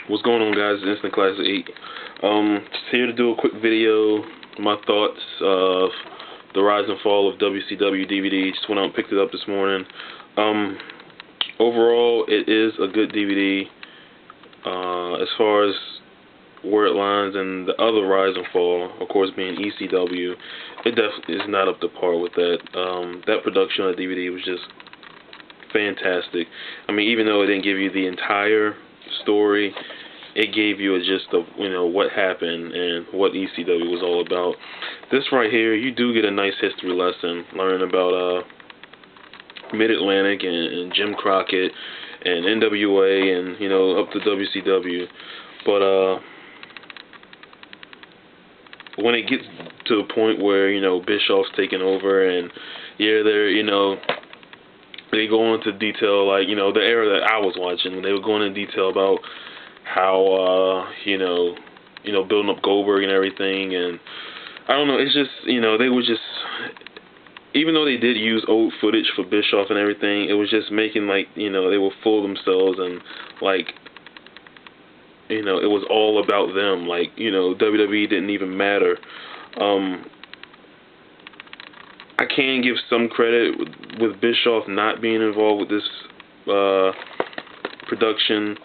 What's going on, guys? It's Instant Classic 8. Just here to do a quick video, my thoughts of the rise and fall of WCW DVD. Just went out and picked it up this morning. Overall, it is a good DVD. As far as where it lines and the other rise and fall, of course, being ECW, it definitely is not up to par with that. That production on the DVD was just fantastic. I mean, even though it didn't give you the entire story, it gave you a gist of what happened and what ECW was all about. This right here, you do get a nice history lesson, learning about Mid-Atlantic and Jim Crockett and NWA and up to WCW. But when it gets to a point where Bischoff's taking over and they go into detail, like, the era that I was watching, they were going into detail about how, building up Goldberg and everything. And I don't know, it's just, they were just, even though they did use old footage for Bischoff and everything, it was just making, like, they were full of themselves and, like, it was all about them. Like, WWE didn't even matter. I can give some credit with Bischoff not being involved with this production.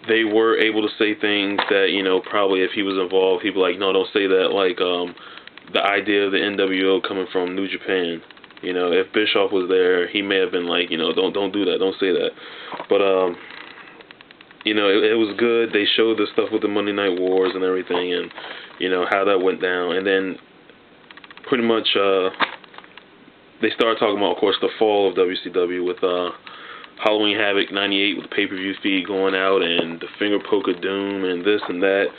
They were able to say things that, probably if he was involved, he'd be like, no, don't say that. Like, the idea of the NWO coming from New Japan. If Bischoff was there, he may have been like, don't do that, don't say that. But, it was good. They showed the stuff with the Monday Night Wars and everything and, how that went down. And then pretty much they started talking about, of course, the fall of WCW with Halloween Havoc 98 with the pay-per-view feed going out and the Finger Poke of Doom and this and that.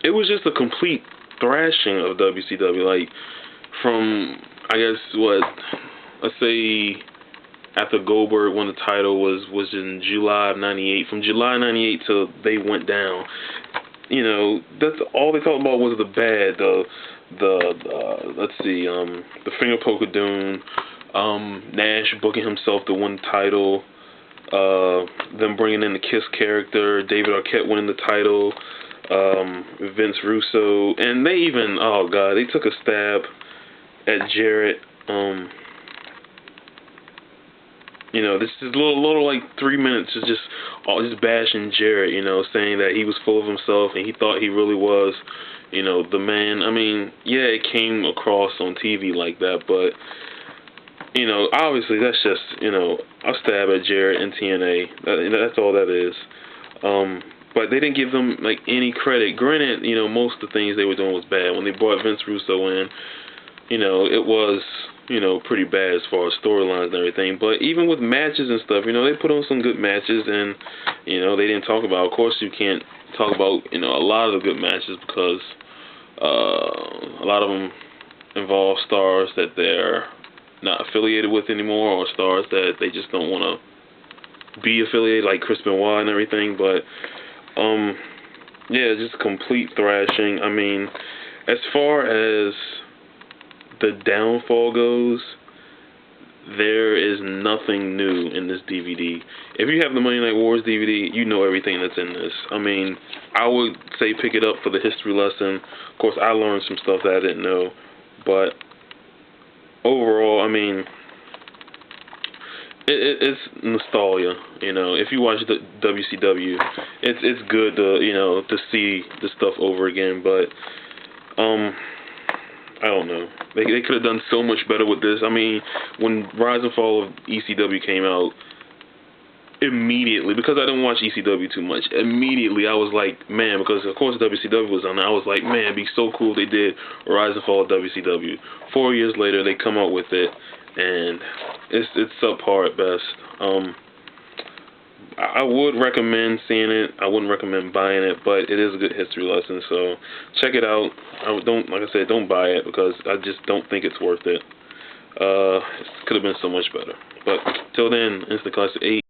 It was just a complete thrashing of WCW. Like, from, I guess, let's say after Goldberg won the title was in July of 98. From July 98 till they went down, that's all they talked about was the bad, the Finger Poke of Doom, Nash booking himself to win the title, them bringing in the Kiss character, David Arquette winning the title, Vince Russo, and they even, oh god, they took a stab at Jarrett. This is a little like 3 minutes is just bashing Jarrett, saying that he was full of himself and he thought he really was, the man. I mean, yeah, it came across on TV like that, but, obviously that's just, a stab at Jarrett and TNA. That's all that is. But they didn't give them, like, any credit. Granted, most of the things they were doing was bad. When they brought Vince Russo in, it was, pretty bad as far as storylines and everything. But even with matches and stuff, they put on some good matches, and, they didn't talk about, of course you can't talk about, a lot of the good matches because a lot of them involve stars that they're not affiliated with anymore, or stars that they just don't want to be affiliated, like Chris Benoit and everything. But, yeah, just complete thrashing. I mean, as far as the downfall goes, there is nothing new in this DVD. If you have the Monday Night Wars DVD, you know everything that's in this. I mean, I would say pick it up for the history lesson. Of course, I learned some stuff that I didn't know, but overall, I mean, it's nostalgia. If you watch the WCW, it's good to to see the stuff over again. But I don't know. They could have done so much better with this. I mean, when Rise and Fall of ECW came out, immediately, because I didn't watch ECW too much, immediately I was like, man, because of course WCW was on, I was like, man, it'd be so cool if they did Rise and Fall of WCW. 4 years later, they come out with it, and it's subpar at best. I would recommend seeing it. I wouldn't recommend buying it, but it is a good history lesson, so check it out. Like I said, don't buy it because I just don't think it's worth it. It could have been so much better. But till then, Instant Classic 8.